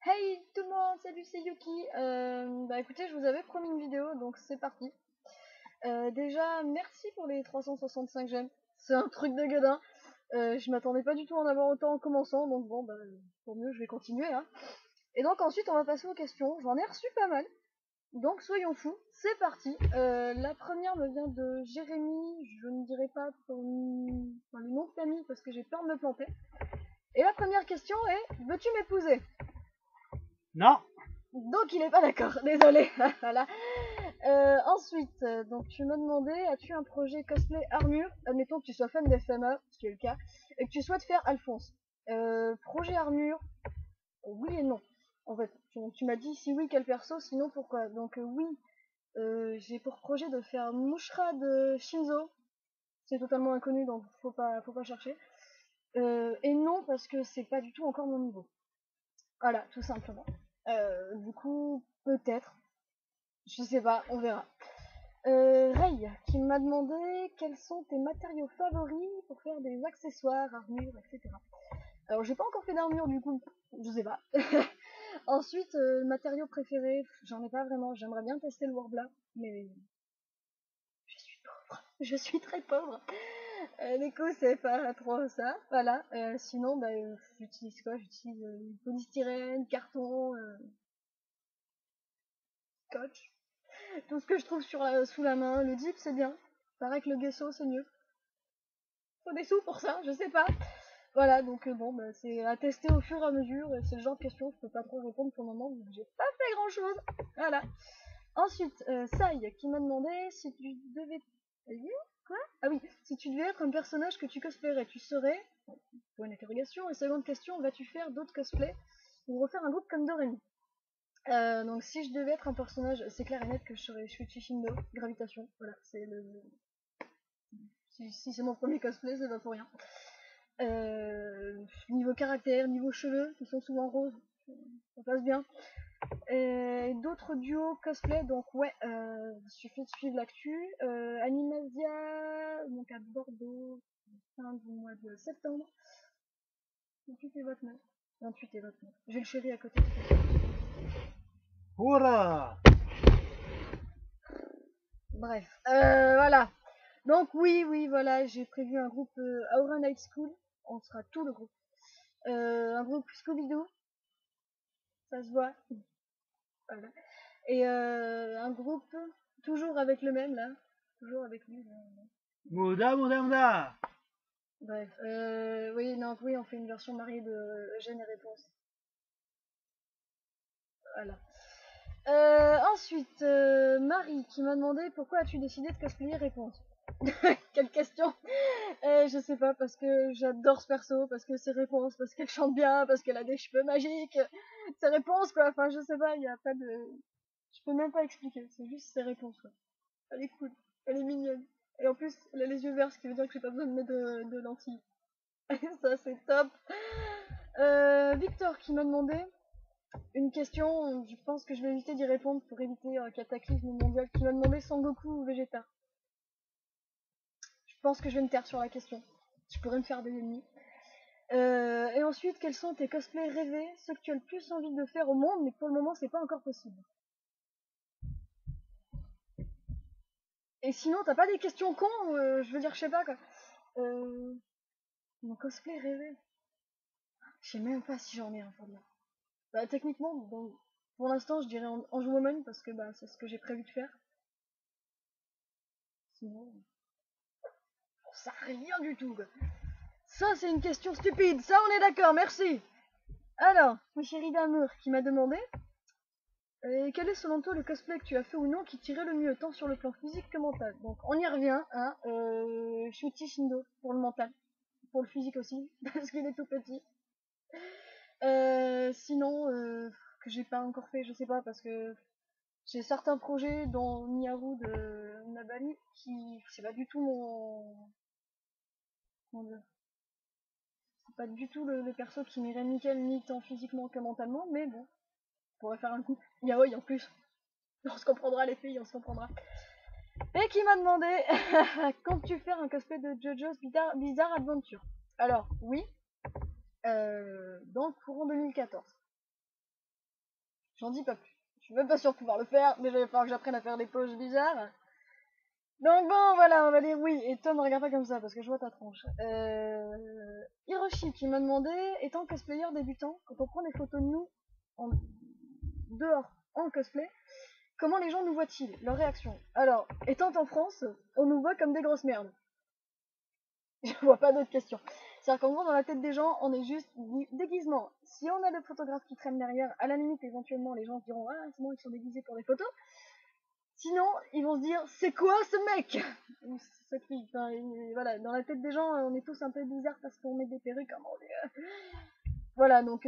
Hey tout le monde, salut, c'est Yuki. Bah écoutez, je vous avais promis une vidéo, donc c'est parti. Déjà, merci pour les 365 j'aime. C'est un truc de gadin. Je m'attendais pas du tout à en avoir autant en commençant, donc bon, bah pour mieux, je vais continuer, hein. Et donc ensuite, on va passer aux questions. J'en ai reçu pas mal, donc soyons fous, c'est parti. La première me vient de Jérémy, je ne dirai pas le nom de famille parce que j'ai peur de me planter. Et la première question est, veux-tu m'épouser? Non. Donc il est pas d'accord, désolé. Voilà. Ensuite, donc tu me demandais, as-tu un projet cosplay armure? Admettons que tu sois fan d'FMA, ce qui est le cas, et que tu souhaites faire Alphonse. Projet armure, oui et non. En fait, tu m'as dit si oui quel perso, sinon pourquoi. Donc oui, j'ai pour projet de faire Mushra de Shinzo. C'est totalement inconnu, donc faut pas chercher. Et non parce que c'est pas du tout encore mon niveau. Voilà, tout simplement. Du coup, peut-être. Je sais pas, on verra. Ray, qui m'a demandé quels sont tes matériaux favoris pour faire des accessoires, armures, etc. Alors, j'ai pas encore fait d'armure, du coup, je sais pas. Ensuite, matériaux préférés, j'en ai pas vraiment. J'aimerais bien tester le Warbler, mais je suis pauvre. Je suis très pauvre. Du coup, c'est pas trop ça. Voilà. Sinon, bah, j'utilise quoi? J'utilise polystyrène, carton, scotch. Tout ce que je trouve sous la main. Le dip, c'est bien. Paraît que le gesso, c'est mieux. Faut des sous pour ça, je sais pas. Voilà, donc bon, bah, c'est à tester au fur et à mesure. Et c'est le genre de question, je peux pas trop répondre pour le moment, vu que j'ai pas fait grand chose. Voilà. Ensuite, Sai, qui m'a demandé si tu devais. Quoi? Ah oui, si tu devais être un personnage que tu cosplayerais, tu serais. Pour une interrogation. Et seconde question, vas-tu faire d'autres cosplays ou refaire un groupe comme Doremi? Donc si je devais être un personnage, c'est clair et net que je serais Shuichi Shindo, Gravitation. Voilà, c'est le. Si c'est mon premier cosplay, c'est pas pour rien. Niveau caractère, niveau cheveux, qui sont souvent roses, ça passe bien. Et d'autres duos cosplay, donc ouais, il suffit de suivre l'actu. Animasia, donc à Bordeaux, fin du mois de septembre. 28 et 29. 28 et 29. J'ai le chéri à côté. Hurrah. Bref, voilà. Donc oui, oui, voilà, j'ai prévu un groupe Aura Night School. On sera tout le groupe. Un groupe Scooby-Doo, ça se voit. Voilà. Et un groupe, toujours avec le même là. Toujours avec lui. Là. Muda, muda, muda. Bref. Oui, non, oui, on fait une version mariée de Eugène et Réponse. Voilà. Ensuite, Marie qui m'a demandé pourquoi as-tu décidé de cosplayer Réponse. Quelle question. Je sais pas, parce que j'adore ce perso, parce que c'est Réponse, parce qu'elle chante bien, parce qu'elle a des cheveux magiques. C'est Réponse quoi, enfin je sais pas, il y a pas de. Je peux même pas expliquer, c'est juste ses réponses quoi. Elle est cool, elle est mignonne. Et en plus, elle a les yeux verts, ce qui veut dire que j'ai pas besoin de mettre de lentilles. Ça c'est top. Victor qui m'a demandé une question, je pense que je vais éviter d'y répondre pour éviter un cataclysme mondial, qui m'a demandé Sangoku ou Vegeta. Je pense que je vais me taire sur la question. Je pourrais me faire des ennemis. Et ensuite, quels sont tes cosplays rêvés, ceux que tu as le plus envie de faire au monde, mais que pour le moment c'est pas encore possible? Et sinon, t'as pas des questions cons, je veux dire, je sais pas quoi. Euh, Mon cosplay rêvé. Je sais même pas si j'en ai un pour dire. Bah, techniquement, bon, pour l'instant, je dirais Ange Woman parce que bah, c'est ce que j'ai prévu de faire. Sinon, ça rien du tout. Quoi. Ça, c'est une question stupide. Ça, on est d'accord. Merci. Alors, mon chéri d'amour qui m'a demandé quel est selon toi le cosplay que tu as fait ou non qui tirait le mieux, tant sur le plan physique que mental. Donc, on y revient. Hein, Shuichi Shindo pour le mental, pour le physique aussi parce qu'il est tout petit. Sinon, que j'ai pas encore fait, je sais pas, parce que j'ai certains projets dont Niharu de Nabali qui c'est pas du tout comment dire, c'est pas du tout le perso qui m'irait nickel ni tant physiquement que mentalement, mais bon, on pourrait faire un coup. Yaoi en plus, on se comprendra les filles, on se comprendra. Et qui m'a demandé comptes-tu faire un cosplay de JoJo's Bizarre Adventure? Alors oui, dans le courant 2014. J'en dis pas plus. Je suis même pas sûre de pouvoir le faire, mais il va falloir que j'apprenne à faire des poches bizarres. Donc bon, voilà, on va dire oui. Et Tom, regarde pas comme ça, parce que je vois ta tronche. Hiroshi qui m'a demandé, étant cosplayer débutant, quand on prend des photos de nous en dehors, en cosplay, comment les gens nous voient-ils? Leur réaction. Alors, étant en France, on nous voit comme des grosses merdes. Je vois pas d'autres questions. C'est-à-dire qu'en gros, dans la tête des gens, on est juste déguisement. Si on a le photographe qui traîne derrière, à la limite, éventuellement, les gens se diront, ah, c'est bon, ils sont déguisés pour des photos. Sinon, ils vont se dire, c'est quoi ce mec? Ou cette fille. Enfin, voilà, dans la tête des gens, on est tous un peu bizarres parce qu'on met des perruques, hein, voilà, donc,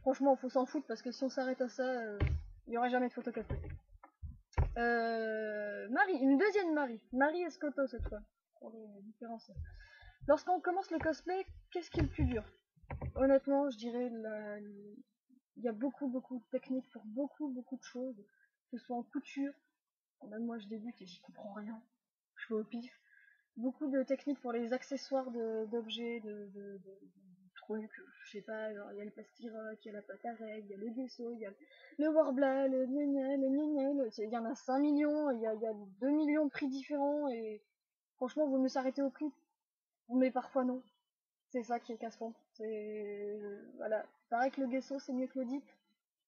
franchement, faut s'en foutre parce que si on s'arrête à ça, il n'y aurait jamais de photo cosplay. Marie, une deuxième Marie. Marie Escoto cette fois, pour les différencier. Lorsqu'on commence le cosplay, qu'est-ce qui est le plus dur? Honnêtement, je dirais il y a beaucoup de techniques pour beaucoup de choses, que ce soit en couture. Même moi je débute et j'y comprends rien. Je fais au pif. Beaucoup de techniques pour les accessoires d'objets, de trucs, je sais pas, genre, il y a le plastiroc, il y a la pâte à règles, il y a le gesso, il y a le warbla, le gna il y en a 5 millions, il y a 2 millions de prix différents et franchement, vaut mieux s'arrêter au prix. Mais parfois non. C'est ça qui est casse-fond. C'est voilà. Pareil que le gesso c'est mieux que le dip,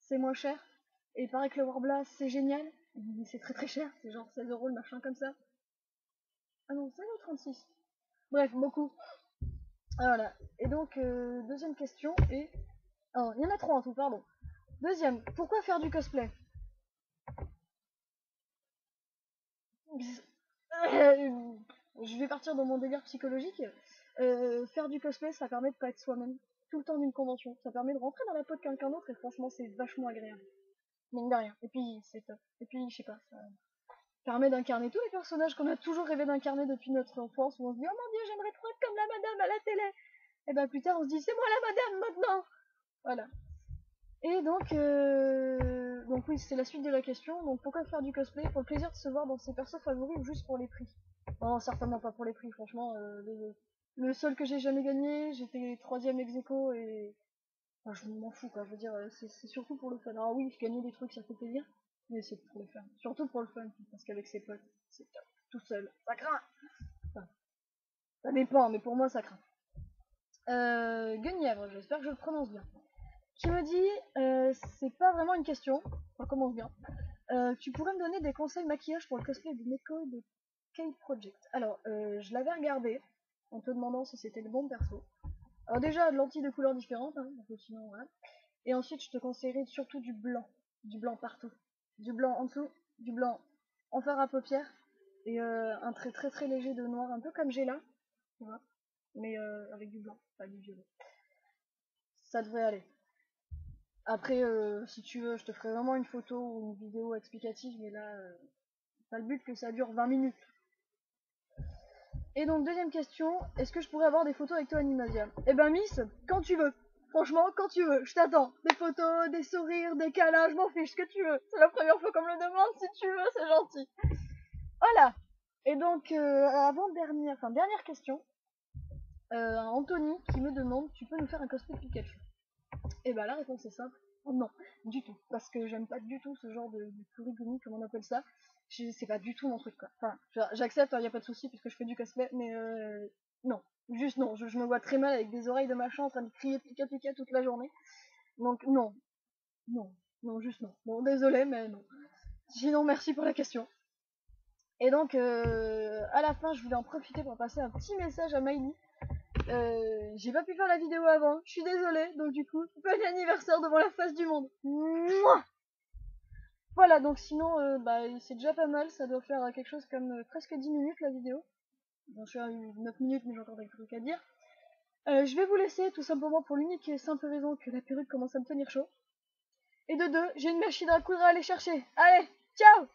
c'est moins cher. Et pareil que le warbla c'est génial, mais c'est très cher, c'est genre 16 € le machin comme ça. Ah non, 5,36 €. Bref, beaucoup. Ah, voilà. Et donc, deuxième question et... Oh, il y en a trois en tout, pardon. Deuxième, pourquoi faire du cosplay? Je vais partir dans mon délire psychologique. Faire du cosplay, ça permet de pas être soi-même tout le temps d'une convention. Ça permet de rentrer dans la peau de quelqu'un d'autre et franchement, c'est vachement agréable. Mine de rien. Et puis, c'est top. Et puis, je sais pas, ça permet d'incarner tous les personnages qu'on a toujours rêvé d'incarner depuis notre enfance, où on se dit, oh mon dieu, j'aimerais trop être comme la madame à la télé. Et ben plus tard, on se dit, c'est moi la madame maintenant. Voilà. Et donc oui, c'est la suite de la question. Donc pourquoi faire du cosplay? Pour le plaisir de se voir dans ses persos favoris ou juste pour les prix? Non, certainement pas pour les prix, franchement. Le seul que j'ai jamais gagné, j'étais 3ème ex aequo et... Enfin, je m'en fous quoi, je veux dire, c'est surtout pour le fun. Alors oui, je gagnais des trucs, ça fait plaisir, mais c'est pour le fun. Surtout pour le fun, parce qu'avec ses potes, c'est top. Tout seul, ça craint. Enfin, ça dépend, mais pour moi ça craint. Guenièvre, j'espère que je le prononce bien. Qui me dit, c'est pas vraiment une question, on commence bien. Tu pourrais me donner des conseils maquillage pour le cosplay du Neko de K-Project? Alors, je l'avais regardé en te demandant si c'était le bon perso. Alors déjà, de lentilles de couleurs différentes, hein, donc sinon voilà. Et ensuite, je te conseillerais surtout du blanc partout. Du blanc en dessous, du blanc en fard à paupières, et un trait très léger de noir, un peu comme j'ai là, tu vois, mais avec du blanc, pas du violet. Ça devrait aller. Après, si tu veux, je te ferai vraiment une photo ou une vidéo explicative, mais là, pas le but que ça dure 20 minutes. Et donc, deuxième question, est-ce que je pourrais avoir des photos avec toi, Animasia? Eh ben, Miss, quand tu veux. Franchement, quand tu veux, je t'attends. Des photos, des sourires, des câlins, je m'en fiche, ce que tu veux. C'est la première fois qu'on me le demande, si tu veux, c'est gentil. Voilà. Et donc, dernière question. Anthony qui me demande, tu peux nous faire un cosplay de Pikachu? Et bah la réponse est simple, non, du tout. Parce que j'aime pas du tout ce genre de furigumi, comme on appelle ça. C'est pas du tout mon truc quoi. Enfin, j'accepte, y a pas de souci puisque je fais du cosplay, mais non. Juste non, je me vois très mal avec des oreilles de machin en train de crier Pika Pika toute la journée. Donc non, juste non. Bon, désolé, mais non. Sinon, merci pour la question. Et donc, à la fin, je voulais en profiter pour passer un petit message à Miley. J'ai pas pu faire la vidéo avant, je suis désolée, donc du coup, bon anniversaire devant la face du monde. Mouah, voilà, donc sinon, c'est déjà pas mal, ça doit faire quelque chose comme presque 10 minutes la vidéo. Bon, je suis à 9 minutes, mais j'ai encore des trucs à dire. Je vais vous laisser, tout simplement pour l'unique et simple raison que la perruque commence à me tenir chaud. Et de deux, j'ai une machine à coudre à aller chercher. Allez, ciao!